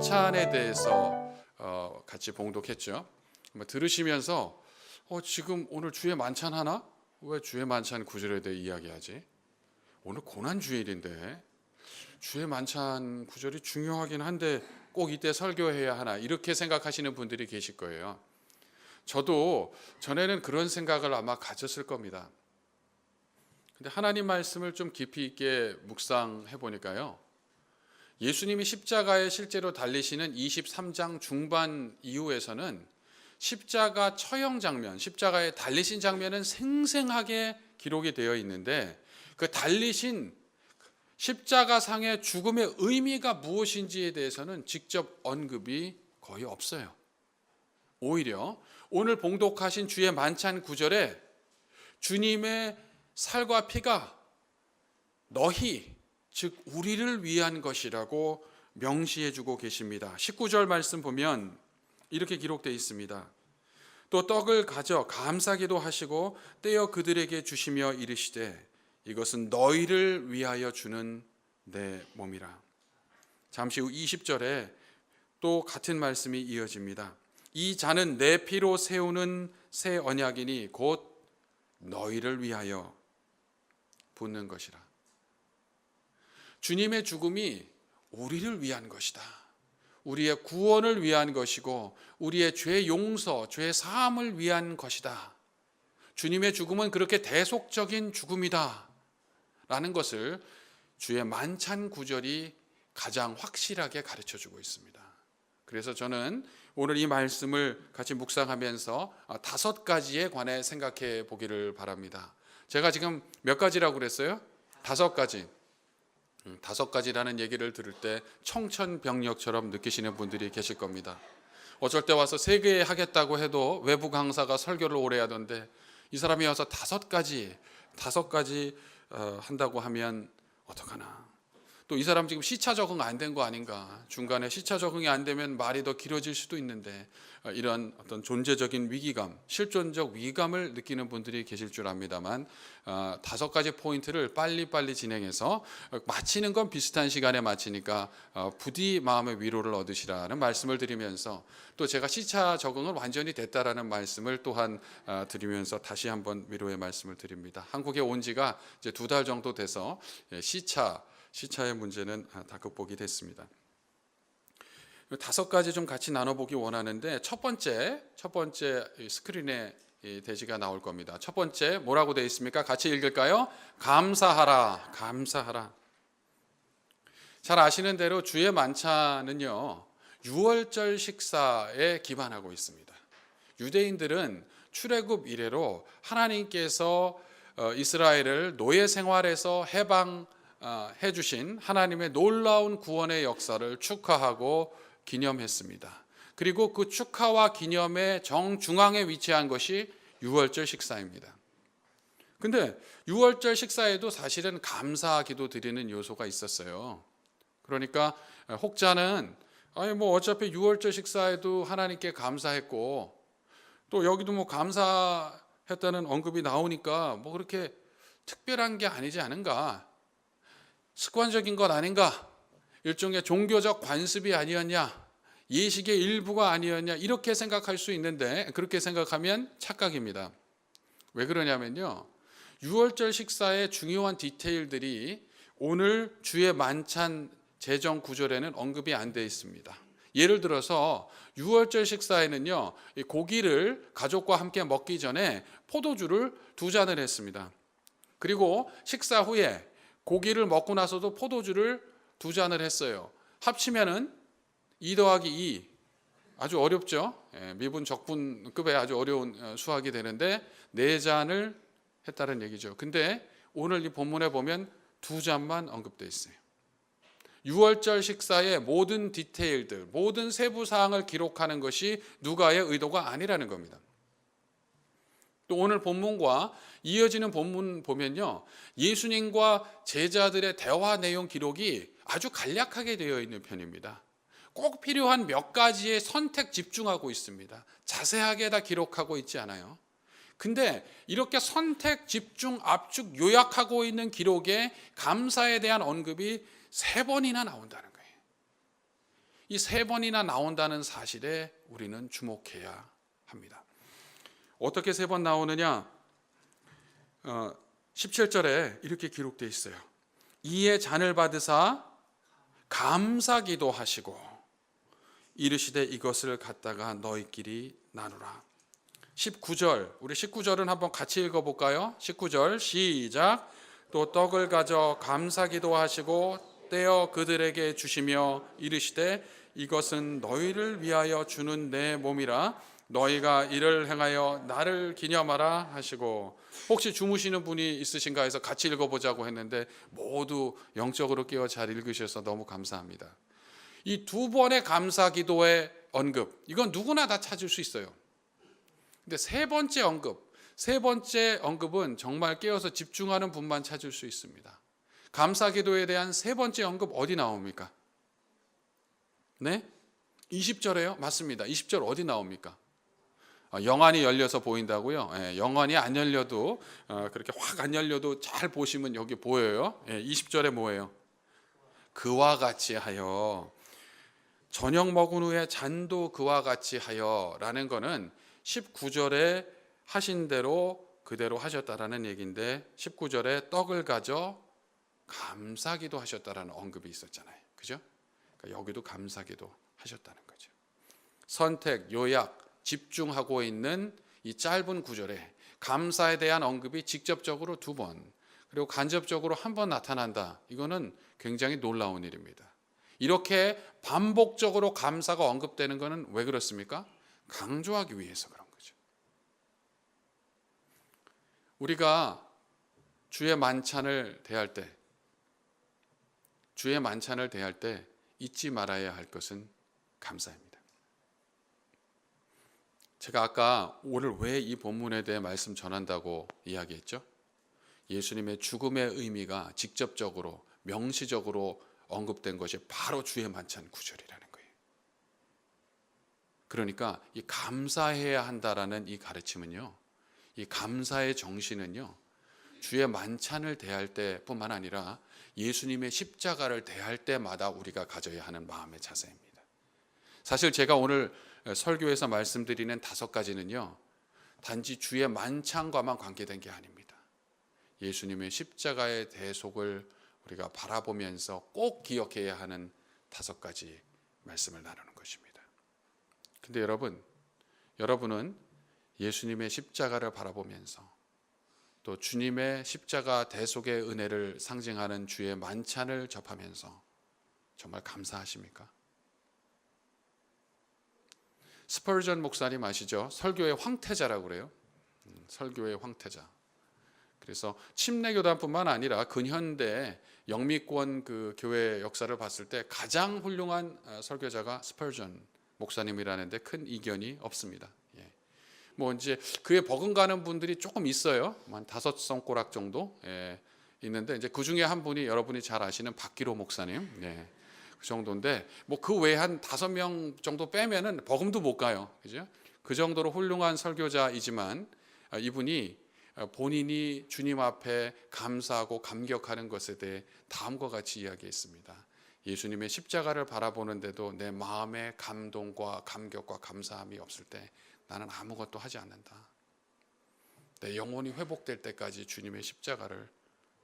만찬에 대해서 같이 봉독했죠. 들으시면서 지금 오늘 주의 만찬 하나? 왜 주의 만찬 구절에 대해 이야기하지? 오늘 고난주일인데 주의 만찬 구절이 중요하긴 한데 꼭 이때 설교해야 하나? 이렇게 생각하시는 분들이 계실 거예요. 저도 전에는 그런 생각을 아마 가졌을 겁니다. 근데 하나님 말씀을 좀 깊이 있게 묵상해 보니까요, 예수님이 십자가에 실제로 달리시는 23장 중반 이후에서는 십자가 처형 장면, 십자가에 달리신 장면은 생생하게 기록이 되어 있는데 그 달리신 십자가상의 죽음의 의미가 무엇인지에 대해서는 직접 언급이 거의 없어요. 오히려 오늘 봉독하신 주의 만찬 구절에 주님의 살과 피가 너희, 즉 우리를 위한 것이라고 명시해주고 계십니다. 19절 말씀 보면 이렇게 기록되어 있습니다. 또 떡을 가져 감사기도 하시고 떼어 그들에게 주시며 이르시되 이것은 너희를 위하여 주는 내 몸이라. 잠시 후 20절에 또 같은 말씀이 이어집니다. 이 잔은 내 피로 세우는 새 언약이니 곧 너희를 위하여 붓는 것이라. 주님의 죽음이 우리를 위한 것이다. 우리의 구원을 위한 것이고 우리의 죄 용서, 죄 사함을 위한 것이다. 주님의 죽음은 그렇게 대속적인 죽음이다 라는 것을 주의 만찬 구절이 가장 확실하게 가르쳐주고 있습니다. 그래서 저는 오늘 이 말씀을 같이 묵상하면서 5가지에 관해 생각해 보기를 바랍니다. 제가 지금 몇 가지라고 그랬어요? 5가지. 5가지라는 얘기를 들을 때 청천벽력처럼 느끼시는 분들이 계실 겁니다. 어쩔 때 와서 3개 하겠다고 해도 외부 강사가 설교를 오래 하던데 이 사람이 와서 5가지 한다고 하면 어떡하나. 또 이 사람 지금 시차 적응 안 된 거 아닌가. 중간에 시차 적응이 안 되면 말이 더 길어질 수도 있는데 이런 어떤 존재적인 위기감, 실존적 위기감을 느끼는 분들이 계실 줄 압니다만 5가지 포인트를 빨리빨리 진행해서 마치는 건 비슷한 시간에 마치니까 부디 마음의 위로를 얻으시라는 말씀을 드리면서 또 제가 시차 적응은 완전히 됐다라는 말씀을 또한 드리면서 다시 한번 위로의 말씀을 드립니다. 한국에 온 지가 이제 2달 정도 돼서 시차의 문제는 다 극복이 됐습니다. 5가지 좀 같이 나눠보기 원하는데 첫 번째 스크린에 대지가 나올 겁니다. 첫 번째 뭐라고 되어 있습니까? 같이 읽을까요? 감사하라. 잘 아시는 대로 주의 만찬은요 6월절 식사에 기반하고 있습니다. 유대인들은 출애굽 이래로 하나님께서 이스라엘을 노예 생활에서 해방해 주신 하나님의 놀라운 구원의 역사를 축하하고 기념했습니다. 그리고 그 축하와 기념의 정중앙에 위치한 것이 유월절 식사입니다. 근데 유월절 식사에도 사실은 감사기도 드리는 요소가 있었어요. 그러니까 혹자는 어차피 유월절 식사에도 하나님께 감사했고 또 여기도 감사했다는 언급이 나오니까 그렇게 특별한 게 아니지 않은가, 습관적인 것 아닌가, 일종의 종교적 관습이 아니었냐, 예식의 일부가 아니었냐, 이렇게 생각할 수 있는데 그렇게 생각하면 착각입니다. 왜 그러냐면요, 유월절 식사의 중요한 디테일들이 오늘 주의 만찬 제정 구절에는 언급이 안 되어 있습니다. 예를 들어서 유월절 식사에는요, 이 고기를 가족과 함께 먹기 전에 포도주를 2잔을 했습니다. 그리고 식사 후에 고기를 먹고 나서도 포도주를 2잔을 했어요. 합치면은 2 더하기 2, 아주 어렵죠. 미분 적분급의 아주 어려운 수학이 되는데 4잔을 했다는 얘기죠. 근데 오늘 이 본문에 보면 2잔만 언급되어 있어요. 유월절 식사의 모든 디테일들, 모든 세부 사항을 기록하는 것이 누가의 의도가 아니라는 겁니다. 또 오늘 본문과 이어지는 본문 보면요, 예수님과 제자들의 대화 내용 기록이 아주 간략하게 되어 있는 편입니다. 꼭 필요한 몇 가지의 선택 집중하고 있습니다. 자세하게 다 기록하고 있지 않아요. 근데 이렇게 선택, 집중, 압축, 요약하고 있는 기록에 감사에 대한 언급이 3번이나 나온다는 거예요. 이 3번이나 나온다는 사실에 우리는 주목해야 합니다. 어떻게 3번 나오느냐? 17절에 이렇게 기록되어 있어요. 이에 잔을 받으사 감사기도 하시고 이르시되 이것을 갖다가 너희끼리 나누라. 19절, 우리 19절은 한번 같이 읽어볼까요? 19절 시작. 또 떡을 가져 감사기도 하시고 떼어 그들에게 주시며 이르시되 이것은 너희를 위하여 주는 내 몸이라 너희가 이를 행하여 나를 기념하라 하시고. 혹시 주무시는 분이 있으신가 해서 같이 읽어보자고 했는데 모두 영적으로 깨어 잘 읽으셔서 너무 감사합니다. 이 2번의 감사기도의 언급, 이건 누구나 다 찾을 수 있어요. 근데 세 번째 언급은 정말 깨어서 집중하는 분만 찾을 수 있습니다. 감사기도에 대한 세 번째 언급 어디 나옵니까? 네? 20절에요? 맞습니다. 20절 어디 나옵니까? 영안이 열려서 보인다고요? 영안이 안 열려도 그렇게 확 안 열려도 잘 보시면 여기 보여요. 20절에 뭐예요? 그와 같이 하여. 저녁 먹은 후에 잔도 그와 같이 하여 라는 거는 19절에 하신 대로 그대로 하셨다라는 얘기인데 19절에 떡을 가져 감사기도 하셨다라는 언급이 있었잖아요. 그죠? 그러니까 여기도 감사기도 하셨다는 거죠. 선택, 요약, 집중하고 있는 이 짧은 구절에 감사에 대한 언급이 직접적으로 2번, 그리고 간접적으로 1번 나타난다. 이거는 굉장히 놀라운 일입니다. 이렇게 반복적으로 감사가 언급되는 것은 왜 그렇습니까? 강조하기 위해서 그런 거죠. 우리가 주의 만찬을 대할 때 잊지 말아야 할 것은 감사입니다. 제가 아까 오늘 왜 이 본문에 대해 말씀 전한다고 이야기했죠? 예수님의 죽음의 의미가 직접적으로 명시적으로 언급된 것이 바로 주의 만찬 구절이라는 거예요. 그러니까 이 감사해야 한다라는 이 가르침은요, 이 감사의 정신은요, 주의 만찬을 대할 때뿐만 아니라 예수님의 십자가를 대할 때마다 우리가 가져야 하는 마음의 자세입니다. 사실 제가 오늘 설교에서 말씀드리는 5가지는요, 단지 주의 만찬과만 관계된 게 아닙니다. 예수님의 십자가의 대속을 우리가 바라보면서 꼭 기억해야 하는 5가지 말씀을 나누는 것입니다. 근데 여러분은 예수님의 십자가를 바라보면서 또 주님의 십자가 대속의 은혜를 상징하는 주의 만찬을 접하면서 정말 감사하십니까? 스펄전 목사님 아시죠? 설교의 황태자라고 그래요. 설교의 황태자. 그래서 침례교단뿐만 아니라 근현대 영미권 그 교회 역사를 봤을 때 가장 훌륭한 설교자가 스펄전 목사님이라는데 큰 이견이 없습니다. 뭐 이제 그에 버금가는 분들이 조금 있어요. 한 5손가락 정도 있는데 이제 그 중에 한 분이 여러분이 잘 아시는 박기로 목사님. 그 정도인데 뭐 그 외에 한 5명 정도 빼면은 버금도 못 가요. 그죠? 그 정도로 훌륭한 설교자이지만 이분이 본인이 주님 앞에 감사하고 감격하는 것에 대해 다음과 같이 이야기했습니다. 예수님의 십자가를 바라보는데도 내 마음의 감동과 감격과 감사함이 없을 때 나는 아무것도 하지 않는다. 내 영혼이 회복될 때까지 주님의 십자가를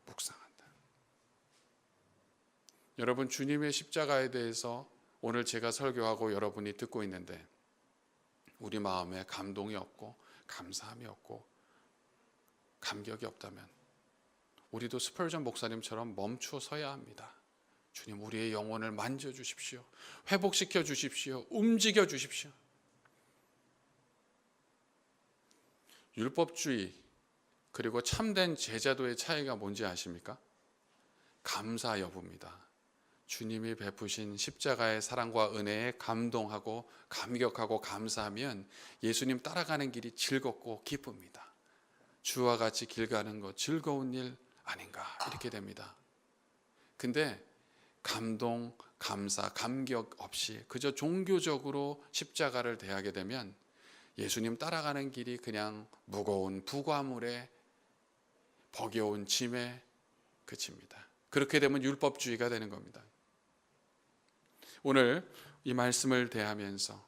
묵상한다. 여러분, 주님의 십자가에 대해서 오늘 제가 설교하고 여러분이 듣고 있는데 우리 마음에 감동이 없고 감사함이 없고 감격이 없다면 우리도 스펄전 목사님처럼 멈추어 서야 합니다. 주님, 우리의 영혼을 만져주십시오. 회복시켜 주십시오. 움직여 주십시오. 율법주의 그리고 참된 제자도의 차이가 뭔지 아십니까? 감사 여부입니다. 주님이 베푸신 십자가의 사랑과 은혜에 감동하고 감격하고 감사하면 예수님 따라가는 길이 즐겁고 기쁩니다. 주와 같이 길 가는 것 즐거운 일 아닌가 이렇게 됩니다. 근데 감동, 감사, 감격 없이 그저 종교적으로 십자가를 대하게 되면 예수님 따라가는 길이 그냥 무거운 부과물에 버거운 짐에 그칩니다. 그렇게 되면 율법주의가 되는 겁니다. 오늘 이 말씀을 대하면서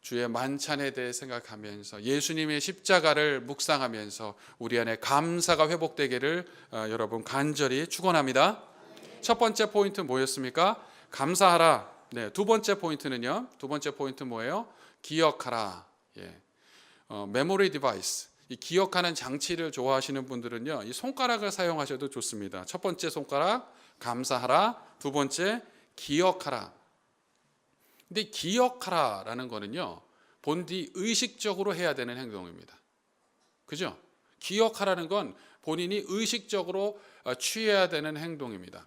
주의 만찬에 대해 생각하면서 예수님의 십자가를 묵상하면서 우리 안에 감사가 회복되기를 여러분 간절히 축원합니다. 첫 번째 포인트 뭐였습니까? 감사하라. 네, 두 번째 포인트는요. 두 번째 포인트 뭐예요? 기억하라. 메모리 디바이스. 이 기억하는 장치를 좋아하시는 분들은요, 이 손가락을 사용하셔도 좋습니다. 첫 번째 손가락 감사하라. 두 번째 기억하라. 근데 기억하라라는 거는요, 본디 의식적으로 해야 되는 행동입니다. 그죠? 기억하라는 건 본인이 의식적으로 취해야 되는 행동입니다.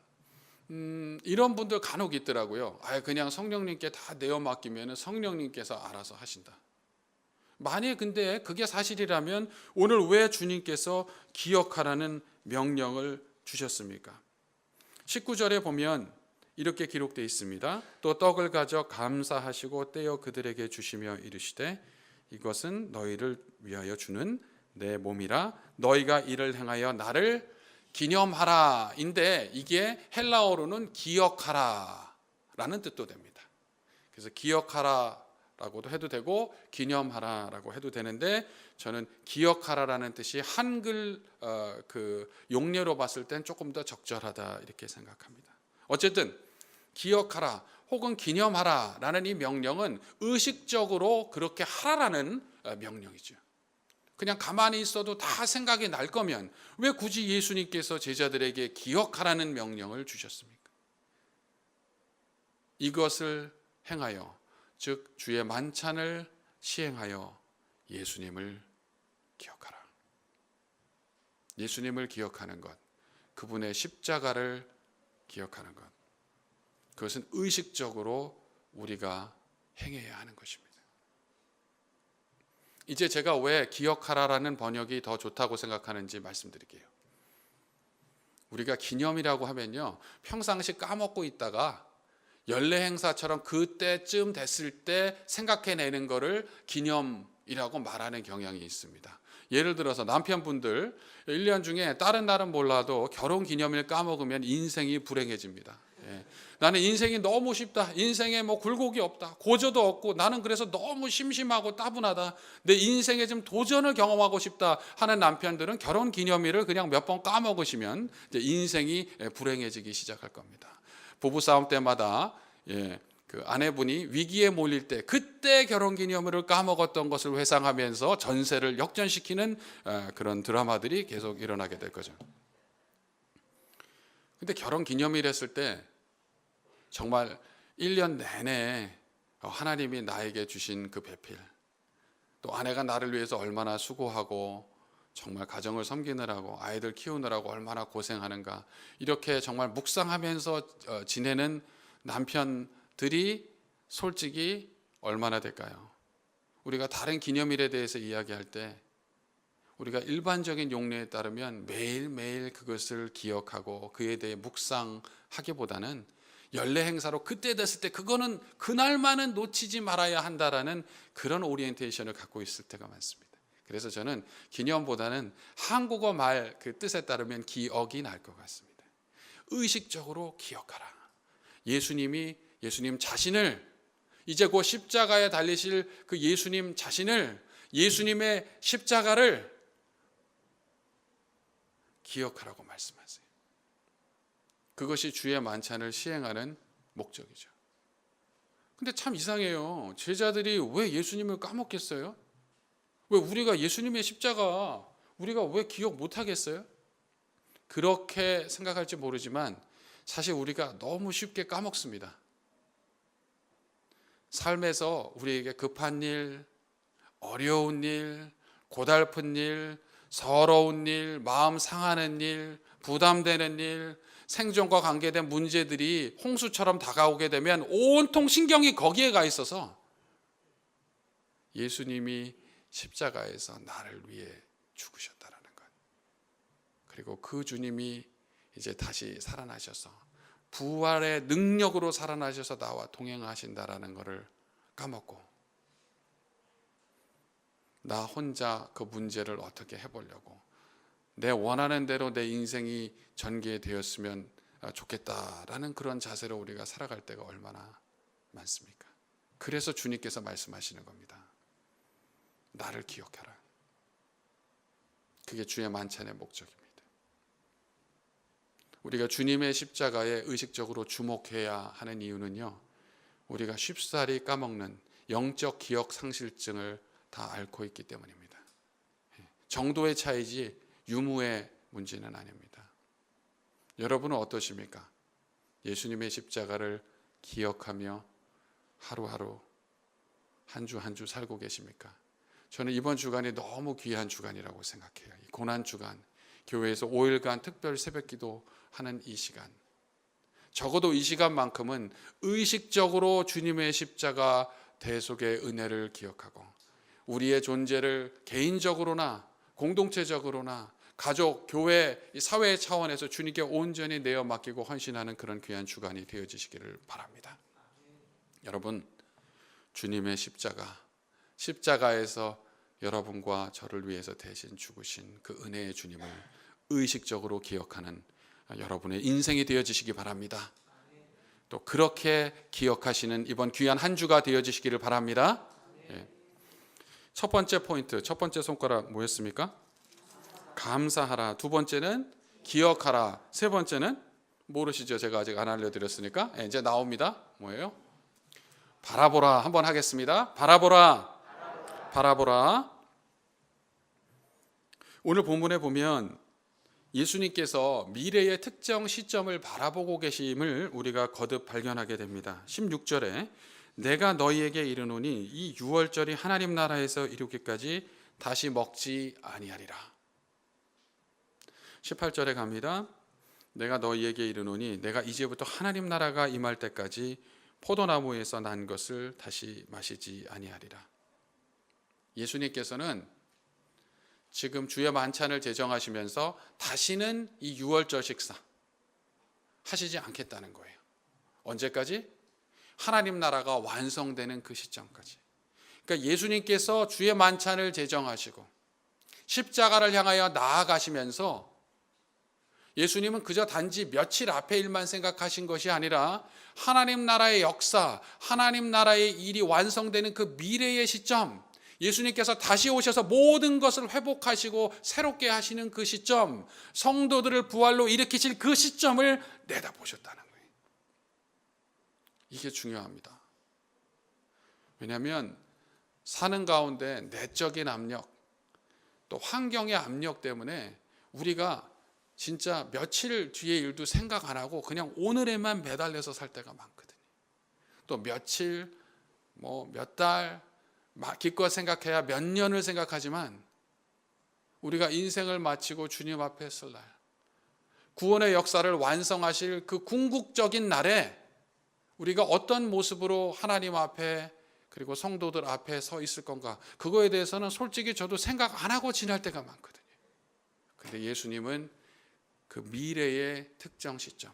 이런 분들 간혹 있더라고요. 그냥 성령님께 다 내어 맡기면 성령님께서 알아서 하신다. 만약 근데 그게 사실이라면 오늘 왜 주님께서 기억하라는 명령을 주셨습니까? 19절에 보면 이렇게 기록되어 있습니다. 또 떡을 가져 감사하시고 떼어 그들에게 주시며 이르시되 이것은 너희를 위하여 주는 내 몸이라 너희가 이를 행하여 나를 기념하라 인데 이게 헬라어로는 기억하라 라는 뜻도 됩니다. 그래서 기억하라 라고도 해도 되고 기념하라 라고 해도 되는데 저는 기억하라라는 뜻이 한글 그 용례로 봤을 땐 조금 더 적절하다 이렇게 생각합니다. 어쨌든 기억하라 혹은 기념하라 라는 이 명령은 의식적으로 그렇게 하라라는 명령이죠. 그냥 가만히 있어도 다 생각이 날 거면 왜 굳이 예수님께서 제자들에게 기억하라는 명령을 주셨습니까? 이것을 행하여 즉 주의 만찬을 시행하여 예수님을 기억하라. 예수님을 기억하는 것, 그분의 십자가를 기억하는 것, 그것은 의식적으로 우리가 행해야 하는 것입니다. 이제 제가 왜 기억하라라는 번역이 더 좋다고 생각하는지 말씀드릴게요. 우리가 기념이라고 하면요, 평상시 까먹고 있다가 연례 행사처럼 그때쯤 됐을 때 생각해내는 거를 기념이라고 말하는 경향이 있습니다. 예를 들어서 남편분들 1년 중에 다른 날은 몰라도 결혼 기념일 까먹으면 인생이 불행해집니다. 나는 인생이 너무 쉽다. 인생에 뭐 굴곡이 없다. 고저도 없고 나는 그래서 너무 심심하고 따분하다. 내 인생에 좀 도전을 경험하고 싶다 하는 남편들은 결혼 기념일을 그냥 몇 번 까먹으시면 이제 인생이 불행해지기 시작할 겁니다. 부부싸움 때마다 그 아내분이 위기에 몰릴 때 그때 결혼기념일을 까먹었던 것을 회상하면서 전세를 역전시키는 그런 드라마들이 계속 일어나게 될 거죠. 근데 결혼기념일 했을 때 정말 1년 내내 하나님이 나에게 주신 그 배필, 또 아내가 나를 위해서 얼마나 수고하고 정말 가정을 섬기느라고 아이들 키우느라고 얼마나 고생하는가, 이렇게 정말 묵상하면서 지내는 남편들이 솔직히 얼마나 될까요? 우리가 다른 기념일에 대해서 이야기할 때 우리가 일반적인 용례에 따르면 매일매일 그것을 기억하고 그에 대해 묵상하기보다는 연례 행사로 그때 됐을 때 그거는 그날만은 놓치지 말아야 한다라는 그런 오리엔테이션을 갖고 있을 때가 많습니다. 그래서 저는 기념보다는 한국어 말 그 뜻에 따르면 기억이 날 것 같습니다. 의식적으로 기억하라. 예수님 자신을, 이제 곧 십자가에 달리실 그 예수님 자신을, 예수님의 십자가를 기억하라고 말씀하세요. 그것이 주의 만찬을 시행하는 목적이죠. 근데 참 이상해요. 제자들이 왜 예수님을 까먹겠어요? 왜 우리가 예수님의 십자가 우리가 왜 기억 못하겠어요? 그렇게 생각할지 모르지만 사실 우리가 너무 쉽게 까먹습니다. 삶에서 우리에게 급한 일, 어려운 일, 고달픈 일, 서러운 일, 마음 상하는 일, 부담되는 일, 생존과 관계된 문제들이 홍수처럼 다가오게 되면 온통 신경이 거기에 가 있어서 예수님이 십자가에서 나를 위해 죽으셨다라는 것, 그리고 그 주님이 이제 다시 살아나셔서 부활의 능력으로 살아나셔서 나와 동행하신다라는 것을 까먹고 나 혼자 그 문제를 어떻게 해보려고 내 원하는 대로 내 인생이 전개되었으면 좋겠다라는 그런 자세로 우리가 살아갈 때가 얼마나 많습니까? 그래서 주님께서 말씀하시는 겁니다. 나를 기억하라. 그게 주의 만찬의 목적입니다. 우리가 주님의 십자가에 의식적으로 주목해야 하는 이유는요, 우리가 쉽사리 까먹는 영적 기억 상실증을 다 앓고 있기 때문입니다. 정도의 차이지 유무의 문제는 아닙니다. 여러분은 어떠십니까? 예수님의 십자가를 기억하며 하루하루 한 주 한 주 살고 계십니까? 저는 이번 주간이 너무 귀한 주간이라고 생각해요. 이 고난 주간, 교회에서 5일간 특별 새벽기도 하는 이 시간, 적어도 이 시간만큼은 의식적으로 주님의 십자가 대속의 은혜를 기억하고 우리의 존재를 개인적으로나 공동체적으로나 가족, 교회, 사회 차원에서 주님께 온전히 내어 맡기고 헌신하는 그런 귀한 주간이 되어지시기를 바랍니다. 여러분, 주님의 십자가에서 여러분과 저를 위해서 대신 죽으신 그 은혜의 주님을 의식적으로 기억하는 여러분의 인생이 되어지시기 바랍니다. 또 그렇게 기억하시는 이번 귀한 한 주가 되어지시기를 바랍니다. 예. 첫 번째 포인트, 첫 번째 손가락 뭐였습니까? 감사하라. 두 번째는 기억하라. 세 번째는 모르시죠? 제가 아직 안 알려드렸으니까 이제 나옵니다. 뭐예요? 바라보라. 한번 하겠습니다. 바라보라. 바라보라. 오늘 본문에 보면 예수님께서 미래의 특정 시점을 바라보고 계심을 우리가 거듭 발견하게 됩니다. 16절에 내가 너희에게 이르노니 이 유월절이 하나님 나라에서 이루기까지 다시 먹지 아니하리라. 18절에 갑니다. 내가 너희에게 이르노니 내가 이제부터 하나님 나라가 임할 때까지 포도나무에서 난 것을 다시 마시지 아니하리라. 예수님께서는 지금 주의 만찬을 제정하시면서 다시는 이 유월절 식사 하시지 않겠다는 거예요. 언제까지? 하나님 나라가 완성되는 그 시점까지. 그러니까 예수님께서 주의 만찬을 제정하시고 십자가를 향하여 나아가시면서 예수님은 그저 단지 며칠 앞의 일만 생각하신 것이 아니라 하나님 나라의 역사, 하나님 나라의 일이 완성되는 그 미래의 시점, 예수님께서 다시 오셔서 모든 것을 회복하시고 새롭게 하시는 그 시점, 성도들을 부활로 일으키실 그 시점을 내다보셨다는 거예요. 이게 중요합니다. 왜냐하면 사는 가운데 내적인 압력, 또 환경의 압력 때문에 우리가 진짜 며칠 뒤의 일도 생각 안 하고 그냥 오늘에만 매달려서 살 때가 많거든요. 또 며칠, 몇 달, 기껏 생각해야 몇 년을 생각하지만 우리가 인생을 마치고 주님 앞에 설 날, 구원의 역사를 완성하실 그 궁극적인 날에 우리가 어떤 모습으로 하나님 앞에 그리고 성도들 앞에 서 있을 건가, 그거에 대해서는 솔직히 저도 생각 안 하고 지날 때가 많거든요. 그런데 예수님은 그 미래의 특정 시점,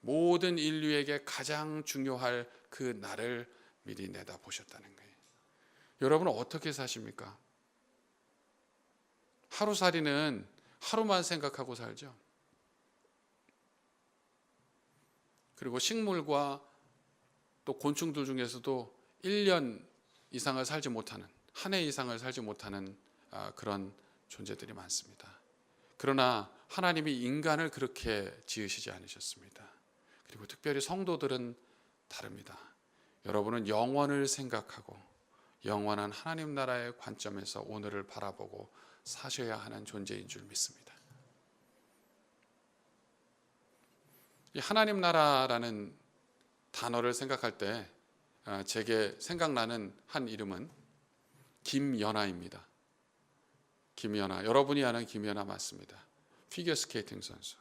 모든 인류에게 가장 중요할 그 날을 미리 내다보셨다는 거예요. 여러분은 어떻게 사십니까? 하루살이는 하루만 생각하고 살죠. 그리고 식물과 또 곤충들 중에서도 1년 이상을 살지 못하는, 한 해 이상을 살지 못하는 그런 존재들이 많습니다. 그러나 하나님이 인간을 그렇게 지으시지 않으셨습니다. 그리고 특별히 성도들은 다릅니다. 여러분은 영원을 생각하고 영원한 하나님 나라의 관점에서 오늘을 바라보고 사셔야 하는 존재인 줄 믿습니다. 이 하나님 나라라는 단어를 생각할 때 제게 생각나는 한 이름은 김연아입니다. 김연아, 여러분이 아는 김연아 맞습니다. 피겨스케이팅 선수.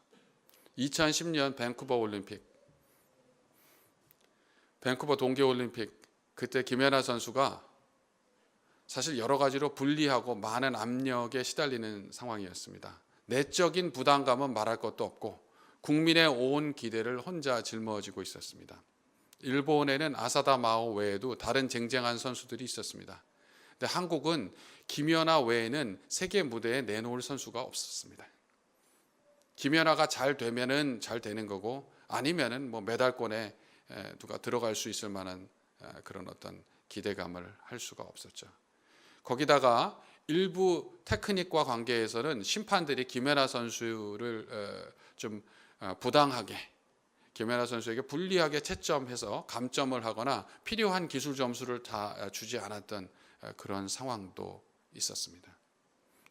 2010년 밴쿠버 올림픽, 밴쿠버 동계올림픽, 그때 김연아 선수가 사실 여러 가지로 불리하고 많은 압력에 시달리는 상황이었습니다. 내적인 부담감은 말할 것도 없고 국민의 온 기대를 혼자 짊어지고 있었습니다. 일본에는 아사다 마오 외에도 다른 쟁쟁한 선수들이 있었습니다. 근데 한국은 김연아 외에는 세계 무대에 내놓을 선수가 없었습니다. 김연아가 잘 되면은 잘 되는 거고 아니면은 메달권에 누가 들어갈 수 있을 만한 그런 어떤 기대감을 할 수가 없었죠. 거기다가 일부 테크닉과 관계에서는 심판들이 김연아 선수를 좀 부당하게, 김연아 선수에게 불리하게 채점해서 감점을 하거나 필요한 기술 점수를 다 주지 않았던 그런 상황도 있었습니다.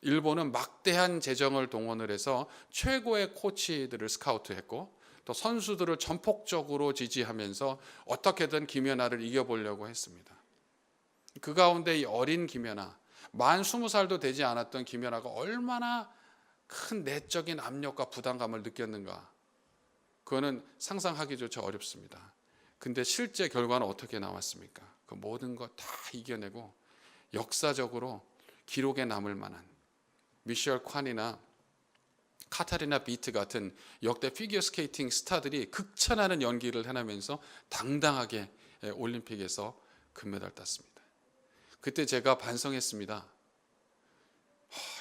일본은 막대한 재정을 동원을 해서 최고의 코치들을 스카우트했고 또 선수들을 전폭적으로 지지하면서 어떻게든 김연아를 이겨보려고 했습니다. 그 가운데 이 어린 김연아, 만 20살도 되지 않았던 김연아가 얼마나 큰 내적인 압력과 부담감을 느꼈는가, 그거는 상상하기조차 어렵습니다. 근데 실제 결과는 어떻게 나왔습니까? 그 모든 것 다 이겨내고 역사적으로 기록에 남을 만한 미셸 콴이나 카타리나 비트 같은 역대 피겨스케이팅 스타들이 극찬하는 연기를 해내면서 당당하게 올림픽에서 금메달 땄습니다. 그때 제가 반성했습니다.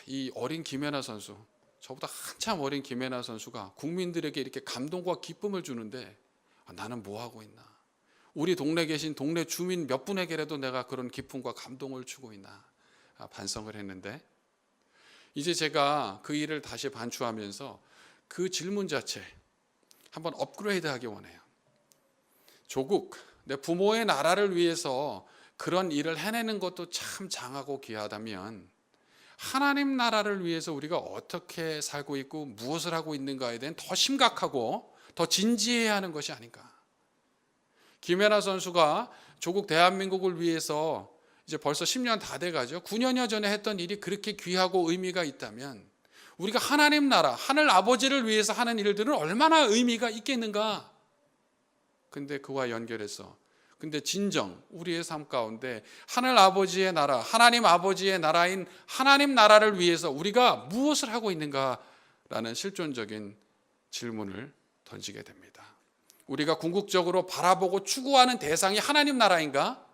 이 어린 김연아 선수, 저보다 한참 어린 김연아 선수가 국민들에게 이렇게 감동과 기쁨을 주는데 나는 뭐 하고 있나? 우리 동네에 계신 동네 주민 몇 분에게라도 내가 그런 기쁨과 감동을 주고 있나? 반성을 했는데 이제 제가 그 일을 다시 반추하면서 그 질문 자체 한번 업그레이드하기 원해요. 조국, 내 부모의 나라를 위해서 그런 일을 해내는 것도 참 장하고 귀하다면 하나님 나라를 위해서 우리가 어떻게 살고 있고 무엇을 하고 있는가에 대한 더 심각하고 더 진지해야 하는 것이 아닌가. 김연아 선수가 조국 대한민국을 위해서 이제 벌써 10년 다 돼가죠. 9년여 전에 했던 일이 그렇게 귀하고 의미가 있다면 우리가 하나님 나라, 하늘 아버지를 위해서 하는 일들은 얼마나 의미가 있겠는가. 근데 그와 연결해서 근데 진정 우리의 삶 가운데 하늘 아버지의 나라, 하나님 아버지의 나라인 하나님 나라를 위해서 우리가 무엇을 하고 있는가라는 실존적인 질문을 던지게 됩니다. 우리가 궁극적으로 바라보고 추구하는 대상이 하나님 나라인가?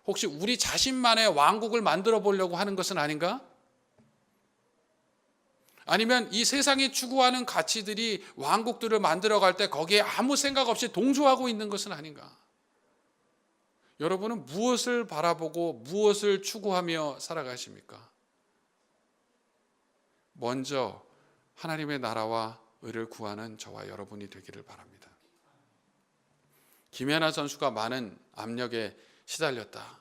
혹시 우리 자신만의 왕국을 만들어 보려고 하는 것은 아닌가? 아니면 이 세상이 추구하는 가치들이 왕국들을 만들어 갈 때 거기에 아무 생각 없이 동조하고 있는 것은 아닌가? 여러분은 무엇을 바라보고 무엇을 추구하며 살아가십니까? 먼저 하나님의 나라와 의를 구하는 저와 여러분이 되기를 바랍니다. 김연아 선수가 많은 압력에 시달렸다,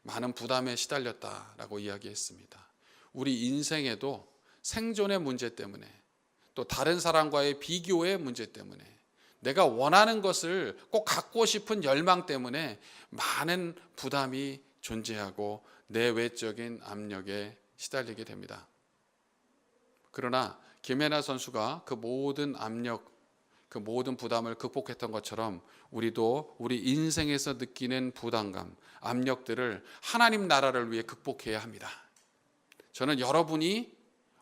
많은 부담에 시달렸다라고 이야기했습니다. 우리 인생에도 생존의 문제 때문에 또 다른 사람과의 비교의 문제 때문에 내가 원하는 것을 꼭 갖고 싶은 열망 때문에 많은 부담이 존재하고 내 외적인 압력에 시달리게 됩니다. 그러나 김연아 선수가 그 모든 압력, 그 모든 부담을 극복했던 것처럼 우리도 우리 인생에서 느끼는 부담감, 압력들을 하나님 나라를 위해 극복해야 합니다. 저는 여러분이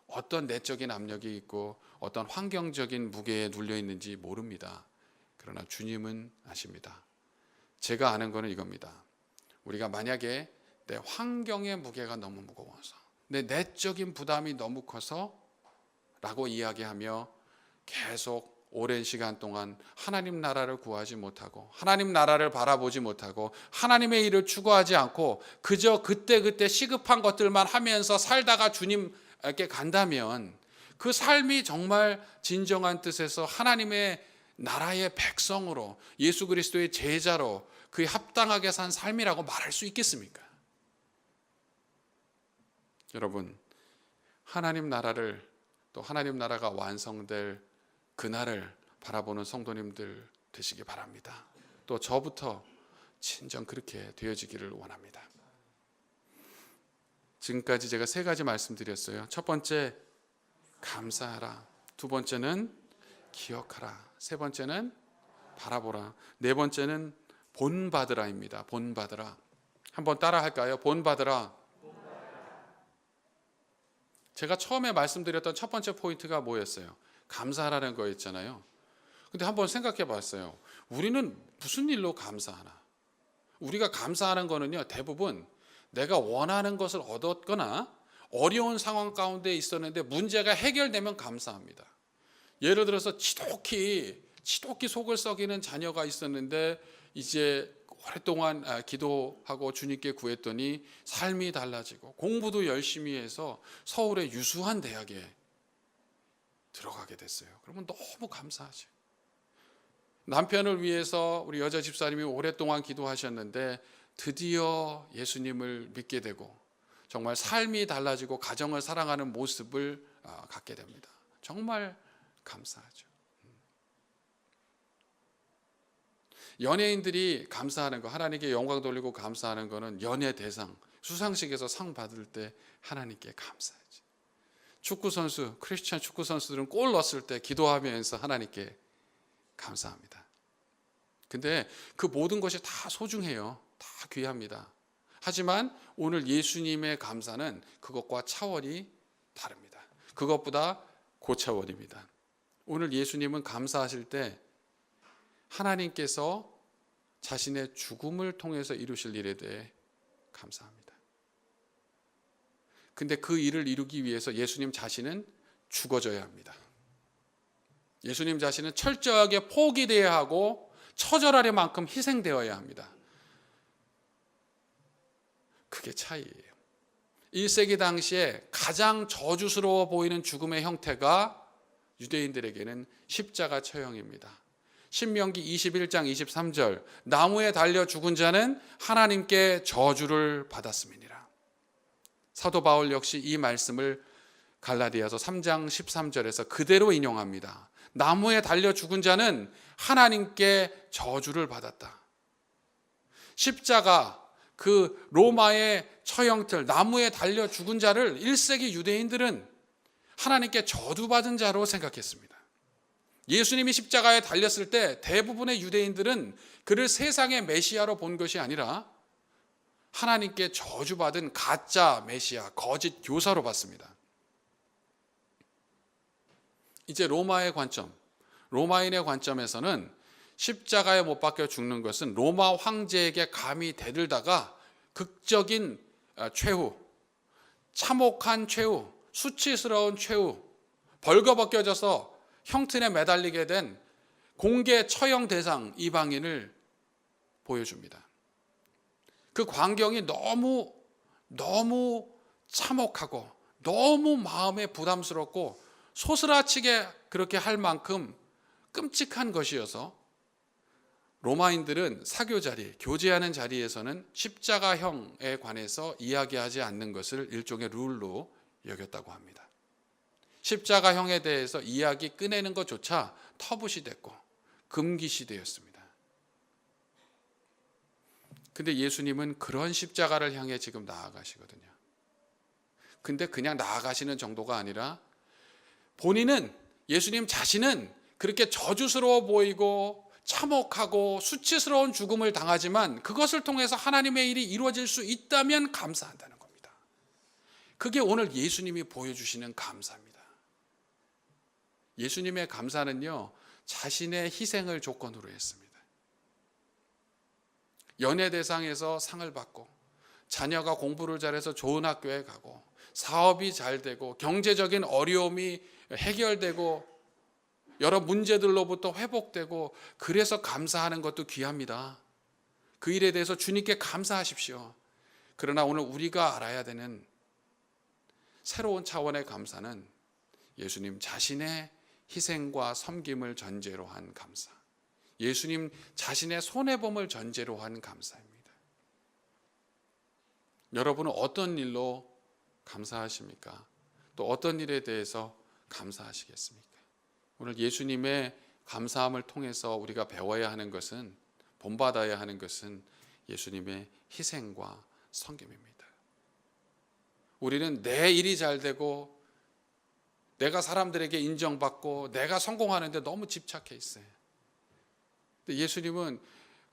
어떤 내적인 압력이 있고 어떤 환경적인 무게에 눌려 있는지 모릅니다. 그러나 주님은 아십니다. 제가 아는 것은 이겁니다. 우리가 만약에 내 환경의 무게가 너무 무거워서, 내 내적인 부담이 너무 커서 라고 이야기하며 계속 오랜 시간 동안 하나님 나라를 구하지 못하고 하나님 나라를 바라보지 못하고 하나님의 일을 추구하지 않고 그저 그때그때 시급한 것들만 하면서 살다가 주님께 간다면 그 삶이 정말 진정한 뜻에서 하나님의 나라의 백성으로 예수 그리스도의 제자로 그에 합당하게 산 삶이라고 말할 수 있겠습니까? 여러분, 하나님 나라를 또 하나님 나라가 완성될 그날을 바라보는 성도님들 되시기 바랍니다. 또 저부터 진정 그렇게 되어지기를 원합니다. 지금까지 제가 3가지 말씀드렸어요. 첫 번째, 감사하라. 두 번째는 기억하라. 세 번째는 바라보라. 네 번째는 본받으라입니다. 본받으라. 한번 따라 할까요? 본받으라. 제가 처음에 말씀드렸던 첫 번째 포인트가 뭐였어요? 감사하라는 거였잖아요. 근데 한번 생각해 봤어요. 우리는 무슨 일로 감사하나? 우리가 감사하는 거는요, 대부분 내가 원하는 것을 얻었거나 어려운 상황 가운데 있었는데 문제가 해결되면 감사합니다. 예를 들어서 지독히 속을 썩이는 자녀가 있었는데 이제 오랫동안 기도하고 주님께 구했더니 삶이 달라지고 공부도 열심히 해서 서울의 유수한 대학에 들어가게 됐어요. 그러면 너무 감사하죠. 남편을 위해서 우리 여자 집사님이 오랫동안 기도하셨는데 드디어 예수님을 믿게 되고 정말 삶이 달라지고 가정을 사랑하는 모습을 갖게 됩니다. 정말 감사하죠. 연예인들이 감사하는 거, 하나님께 영광 돌리고 감사하는 거는 연예 대상, 수상식에서 상 받을 때 하나님께 감사하지. 축구 선수, 크리스찬 축구 선수들은 골 넣었을 때 기도하면서 하나님께 감사합니다. 근데 그 모든 것이 다 소중해요. 다 귀합니다. 하지만 오늘 예수님의 감사는 그것과 차원이 다릅니다. 그것보다 고차원입니다. 오늘 예수님은 감사하실 때 하나님께서 자신의 죽음을 통해서 이루실 일에 대해 감사합니다. 근데 그 일을 이루기 위해서 예수님 자신은 죽어져야 합니다. 예수님 자신은 철저하게 포기되어야 하고 처절할 만큼 희생되어야 합니다. 그게 차이예요. 1세기 당시에 가장 저주스러워 보이는 죽음의 형태가 유대인들에게는 십자가 처형입니다. 신명기 21장 23절 나무에 달려 죽은 자는 하나님께 저주를 받았음이니라. 사도 바울 역시 이 말씀을 갈라디아서 3장 13절에서 그대로 인용합니다. 나무에 달려 죽은 자는 하나님께 저주를 받았다. 십자가, 그 로마의 처형틀, 나무에 달려 죽은 자를 1세기 유대인들은 하나님께 저주받은 자로 생각했습니다. 예수님이 십자가에 달렸을 때 대부분의 유대인들은 그를 세상의 메시아로 본 것이 아니라 하나님께 저주받은 가짜 메시아, 거짓 교사로 봤습니다. 이제 로마의 관점, 로마인의 관점에서는 십자가에 못 박혀 죽는 것은 로마 황제에게 감히 대들다가 극적인 최후, 참혹한 최후, 수치스러운 최후, 벌거벗겨져서 형틀에 매달리게 된 공개 처형 대상 이방인을 보여줍니다. 그 광경이 너무 참혹하고 너무 마음에 부담스럽고 소스라치게 그렇게 할 만큼 끔찍한 것이어서 로마인들은 사교 자리, 교제하는 자리에서는 십자가형에 관해서 이야기하지 않는 것을 일종의 룰로 여겼다고 합니다. 십자가형에 대해서 이야기 꺼내는 것조차 터부시 됐고 금기시 되었습니다. 근데 예수님은 그런 십자가를 향해 지금 나아가시거든요. 근데 그냥 나아가시는 정도가 아니라 본인은, 예수님 자신은 그렇게 저주스러워 보이고 참혹하고 수치스러운 죽음을 당하지만 그것을 통해서 하나님의 일이 이루어질 수 있다면 감사한다는 겁니다. 그게 오늘 예수님이 보여주시는 감사입니다. 예수님의 감사는요, 자신의 희생을 조건으로 했습니다. 연예대상에서 상을 받고 자녀가 공부를 잘해서 좋은 학교에 가고 사업이 잘 되고 경제적인 어려움이 해결되고 여러 문제들로부터 회복되고 그래서 감사하는 것도 귀합니다. 그 일에 대해서 주님께 감사하십시오. 그러나 오늘 우리가 알아야 되는 새로운 차원의 감사는 예수님 자신의 희생과 섬김을 전제로 한 감사, 예수님 자신의 손해봄을 전제로 한 감사입니다. 여러분은 어떤 일로 감사하십니까? 또 어떤 일에 대해서 감사하시겠습니까? 오늘 예수님의 감사함을 통해서 우리가 배워야 하는 것은, 본받아야 하는 것은 예수님의 희생과 섬김입니다. 우리는 내 일이 잘 되고 내가 사람들에게 인정받고 내가 성공하는데 너무 집착해 있어요. 근데 예수님은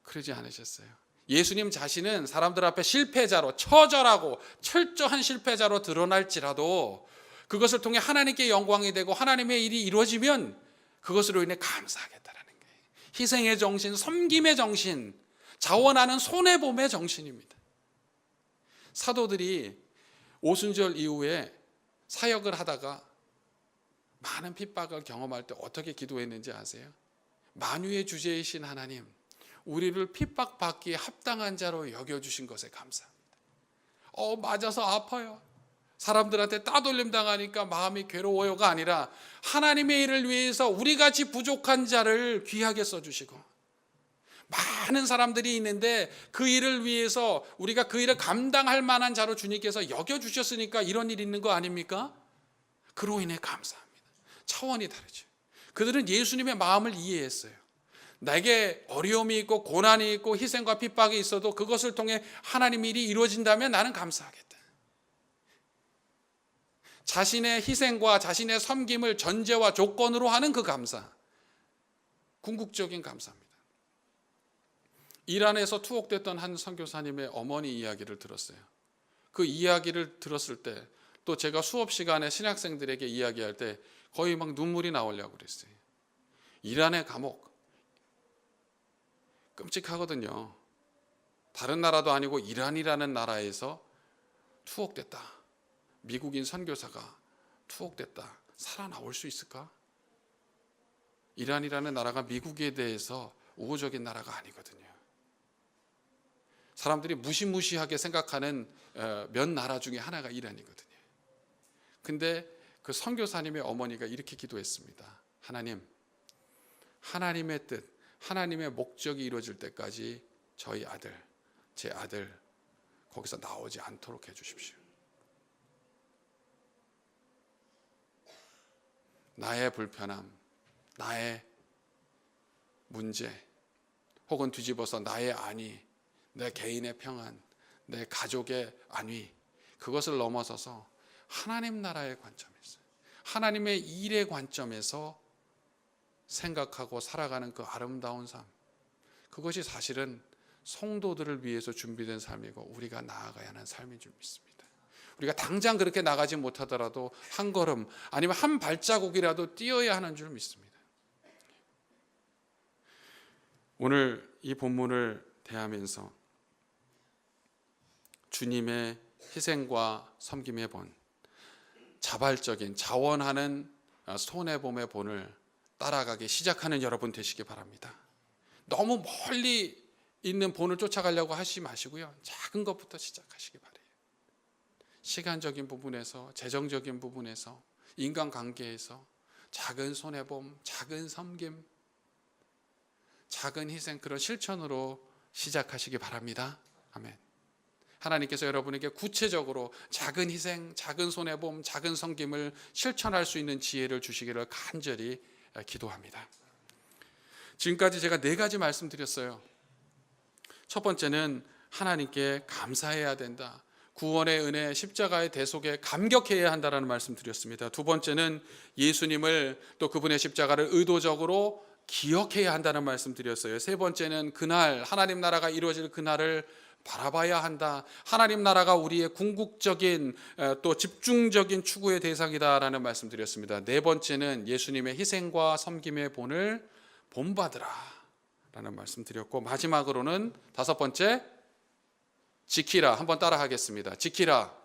그러지 않으셨어요. 예수님 자신은 사람들 앞에 실패자로, 처절하고 철저한 실패자로 드러날지라도 그것을 통해 하나님께 영광이 되고 하나님의 일이 이루어지면 그것으로 인해 감사하겠다라는 거예요. 희생의 정신, 섬김의 정신, 자원하는 손해봄의 정신입니다. 사도들이 오순절 이후에 사역을 하다가 많은 핍박을 경험할 때 어떻게 기도했는지 아세요? 만유의 주제이신 하나님, 우리를 핍박받기에 합당한 자로 여겨주신 것에 감사합니다. 맞아서 아파요. 사람들한테 따돌림 당하니까 마음이 괴로워요가 아니라 하나님의 일을 위해서 우리같이 부족한 자를 귀하게 써주시고, 많은 사람들이 있는데 그 일을 위해서 우리가 그 일을 감당할 만한 자로 주님께서 여겨주셨으니까 이런 일이 있는 거 아닙니까? 그로 인해 감사합니다. 차원이 다르죠. 그들은 예수님의 마음을 이해했어요. 내게 어려움이 있고 고난이 있고 희생과 핍박이 있어도 그것을 통해 하나님 일이 이루어진다면 나는 감사하겠다. 자신의 희생과 자신의 섬김을 전제와 조건으로 하는 그 감사, 궁극적인 감사입니다. 이란에서 투옥됐던 한 선교사님의 어머니 이야기를 들었어요. 그 이야기를 들었을 때, 또 제가 수업 시간에 신학생들에게 이야기할 때 거의 막 눈물이 나오려고 그랬어요. 이란의 감옥, 끔찍하거든요. 다른 나라도 아니고 이란이라는 나라에서 투옥됐다. 미국인 선교사가 투옥됐다. 살아나올 수 있을까? 이란이라는 나라가 미국에 대해서 우호적인 나라가 아니거든요. 사람들이 무시무시하게 생각하는 몇 나라 중에 하나가 이란이거든요. 근데 그 선교사님의 어머니가 이렇게 기도했습니다. 하나님, 하나님의 뜻, 하나님의 목적이 이루어질 때까지 저희 아들, 제 아들 거기서 나오지 않도록 해주십시오. 나의 불편함, 나의 문제, 혹은 뒤집어서 나의 안위, 내 개인의 평안, 내 가족의 안위, 그것을 넘어서서 하나님 나라의 관점에서, 하나님의 일의 관점에서 생각하고 살아가는 그 아름다운 삶, 그것이 사실은 성도들을 위해서 준비된 삶이고 우리가 나아가야 하는 삶인 줄 믿습니다. 우리가 당장 그렇게 나가지 못하더라도 한 걸음 아니면 한 발자국이라도 뛰어야 하는 줄 믿습니다. 오늘 이 본문을 대하면서 주님의 희생과 섬김의 본, 자발적인 자원하는 손해봄의 본을 따라가기 시작하는 여러분 되시기 바랍니다. 너무 멀리 있는 본을 쫓아가려고 하시지 마시고요, 작은 것부터 시작하시기 바래요. 시간적인 부분에서, 재정적인 부분에서, 인간관계에서 작은 손해봄, 작은 섬김, 작은 희생, 그런 실천으로 시작하시기 바랍니다. 아멘. 하나님께서 여러분에게 구체적으로 작은 희생, 작은 손해봄, 작은 섬김을 실천할 수 있는 지혜를 주시기를 간절히 기도합니다. 지금까지 제가 4가지 말씀드렸어요. 첫 번째는 하나님께 감사해야 된다. 구원의 은혜, 십자가의 대속에 감격해야 한다라는 말씀 드렸습니다. 두 번째는 예수님을, 또 그분의 십자가를 의도적으로 기억해야 한다는 말씀 드렸어요. 세 번째는 그날 하나님 나라가 이루어질 그날을 바라봐야 한다. 하나님 나라가 우리의 궁극적인 또 집중적인 추구의 대상이다라는 말씀 드렸습니다. 네 번째는 예수님의 희생과 섬김의 본을 본받으라 라는 말씀 드렸고, 마지막으로는 5번째, 지키라. 한번 따라 하겠습니다. 지키라.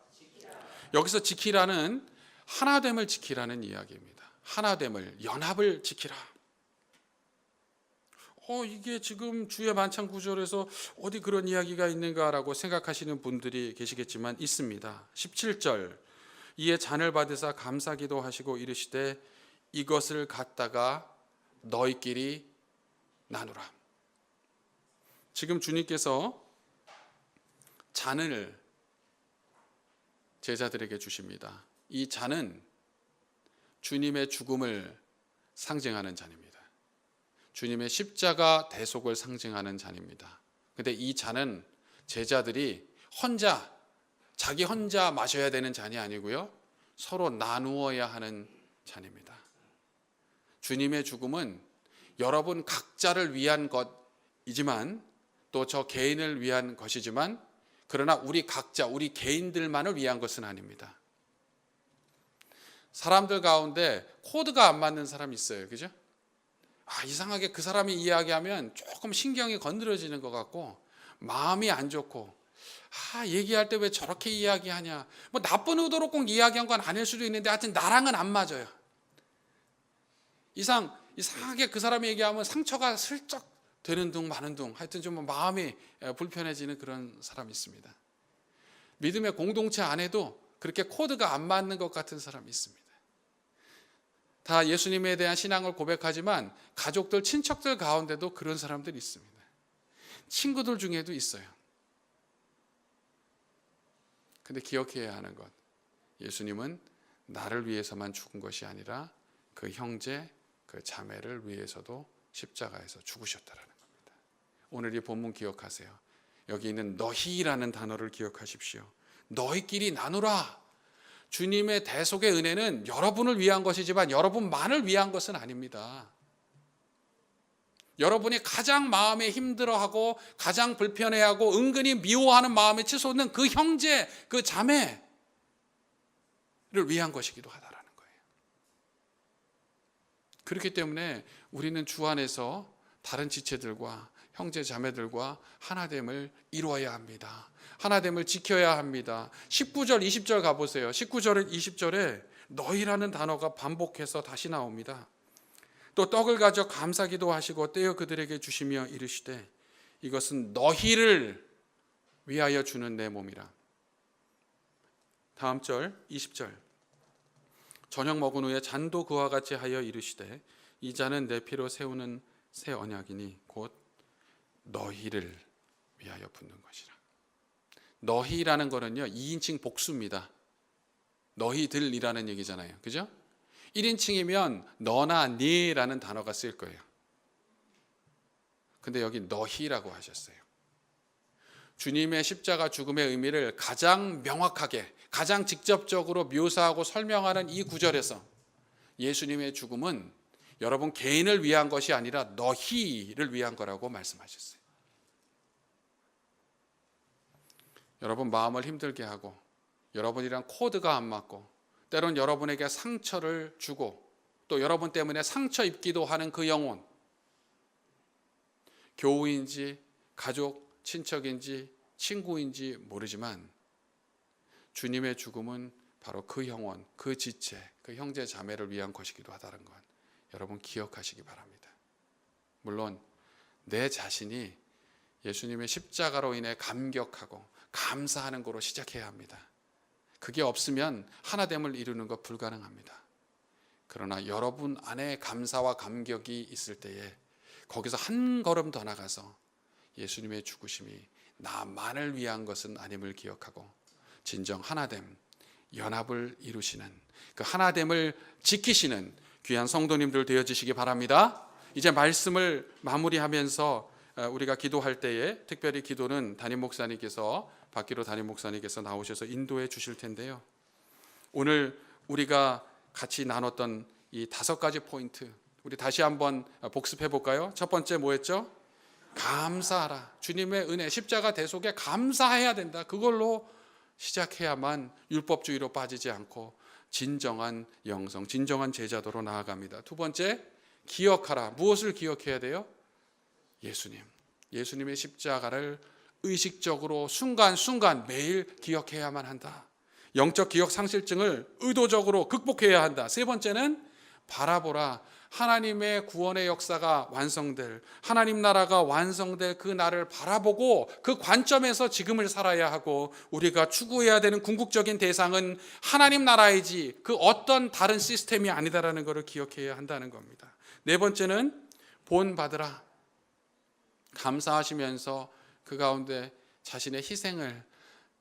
여기서 지키라는 하나됨을 지키라는 이야기입니다. 하나됨을, 연합을 지키라. 이게 지금 주의 만찬 구절에서 어디 그런 이야기가 있는가라고 생각하시는 분들이 계시겠지만 있습니다. 17절, 이에 잔을 받으사 감사기도 하시고 이르시되 이것을 갖다가 너희끼리 나누라. 지금 주님께서 잔을 제자들에게 주십니다. 이 잔은 주님의 죽음을 상징하는 잔입니다. 주님의 십자가 대속을 상징하는 잔입니다. 근데 이 잔은 제자들이 자기 혼자 마셔야 되는 잔이 아니고요, 서로 나누어야 하는 잔입니다. 주님의 죽음은 여러분 각자를 위한 것이지만, 또 저 개인을 위한 것이지만, 그러나 우리 각자, 우리 개인들만을 위한 것은 아닙니다. 사람들 가운데 코드가 안 맞는 사람이 있어요. 그죠? 이상하게 그 사람이 이야기하면 조금 신경이 건드려지는 것 같고 마음이 안 좋고, 얘기할 때 왜 저렇게 이야기하냐, 뭐 나쁜 의도로 꼭 이야기한 건 아닐 수도 있는데 하여튼 나랑은 안 맞아요. 이상하게 그 사람이 얘기하면 상처가 슬쩍 되는 둥 마는 둥 하여튼 좀 마음이 불편해지는 그런 사람이 있습니다. 믿음의 공동체 안에도 그렇게 코드가 안 맞는 것 같은 사람이 있습니다. 다 예수님에 대한 신앙을 고백하지만 가족들, 친척들 가운데도 그런 사람들이 있습니다. 친구들 중에도 있어요. 근데 기억해야 하는 것, 예수님은 나를 위해서만 죽은 것이 아니라 그 형제, 그 자매를 위해서도 십자가에서 죽으셨다라는 겁니다. 오늘 이 본문 기억하세요. 여기 있는 너희라는 단어를 기억하십시오. 너희끼리 나누라. 주님의 대속의 은혜는 여러분을 위한 것이지만 여러분만을 위한 것은 아닙니다. 여러분이 가장 마음에 힘들어하고 가장 불편해하고 은근히 미워하는 마음에 치솟는 그 형제, 그 자매를 위한 것이기도 하다라는 거예요. 그렇기 때문에 우리는 주 안에서 다른 지체들과 형제 자매들과 하나됨을 이루어야 합니다. 하나됨을 지켜야 합니다. 19절 20절 가보세요. 19절 20절에 너희라는 단어가 반복해서 다시 나옵니다. 또 떡을 가져 감사기도 하시고 떼어 그들에게 주시며 이르시되 이것은 너희를 위하여 주는 내 몸이라. 다음 절 20절 저녁 먹은 후에 잔도 그와 같이 하여 이르시되 이 잔은 내 피로 세우는 새 언약이니 곧 너희를 위하여 붓는 것이라. 너희라는 거는요 2인칭 복수입니다. 너희들이라는 얘기잖아요. 그죠? 1인칭이면 너나 니라는 단어가 쓸 거예요. 근데 여기 너희라고 하셨어요. 주님의 십자가 죽음의 의미를 가장 명확하게, 가장 직접적으로 묘사하고 설명하는 이 구절에서 예수님의 죽음은 여러분 개인을 위한 것이 아니라 너희를 위한 거라고 말씀하셨어요. 여러분 마음을 힘들게 하고 여러분이랑 코드가 안 맞고 때론 여러분에게 상처를 주고 또 여러분 때문에 상처 입기도 하는 그 영혼, 교우인지 가족, 친척인지 친구인지 모르지만 주님의 죽음은 바로 그 영혼, 그 지체, 그 형제 자매를 위한 것이기도 하다는 것 여러분 기억하시기 바랍니다. 물론 내 자신이 예수님의 십자가로 인해 감격하고 감사하는 거로 시작해야 합니다. 그게 없으면 하나됨을 이루는 것 불가능합니다. 그러나 여러분 안에 감사와 감격이 있을 때에 거기서 한 걸음 더 나가서 예수님의 죽으심이 나만을 위한 것은 아님을 기억하고 진정 하나됨, 연합을 이루시는 그 하나됨을 지키시는 귀한 성도님들 되어지시기 바랍니다. 이제 말씀을 마무리하면서 우리가 기도할 때에 특별히 기도는 담임 목사님께서 밖으로 담임 목사님께서 나오셔서 인도해 주실 텐데요. 오늘 우리가 같이 나눴던 이 5가지 포인트 우리 다시 한번 복습해 볼까요? 첫 번째 뭐였죠? 감사하라. 주님의 은혜, 십자가 대속에 감사해야 된다. 그걸로 시작해야만 율법주의로 빠지지 않고 진정한 영성, 진정한 제자도로 나아갑니다. 두 번째, 기억하라. 무엇을 기억해야 돼요? 예수님. 예수님의 십자가를 의식적으로 순간순간 매일 기억해야만 한다. 영적 기억 상실증을 의도적으로 극복해야 한다. 세 번째는 바라보라. 하나님의 구원의 역사가 완성될, 하나님 나라가 완성될 그 날을 바라보고 그 관점에서 지금을 살아야 하고 우리가 추구해야 되는 궁극적인 대상은 하나님 나라이지 그 어떤 다른 시스템이 아니다라는 것을 기억해야 한다는 겁니다. 네 번째는 본받으라. 감사하시면서 그 가운데 자신의 희생을,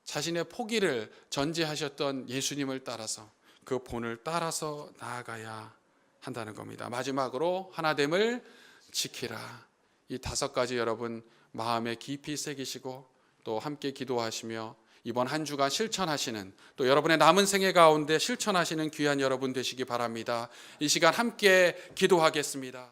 자신의 포기를 전제하셨던 예수님을 따라서 그 본을 따라서 나아가야 한다는 겁니다. 마지막으로 하나됨을 지키라. 이 5가지 여러분 마음에 깊이 새기시고 또 함께 기도하시며 이번 한 주간 실천하시는 또 여러분의 남은 생애 가운데 실천하시는 귀한 여러분 되시기 바랍니다. 이 시간 함께 기도하겠습니다.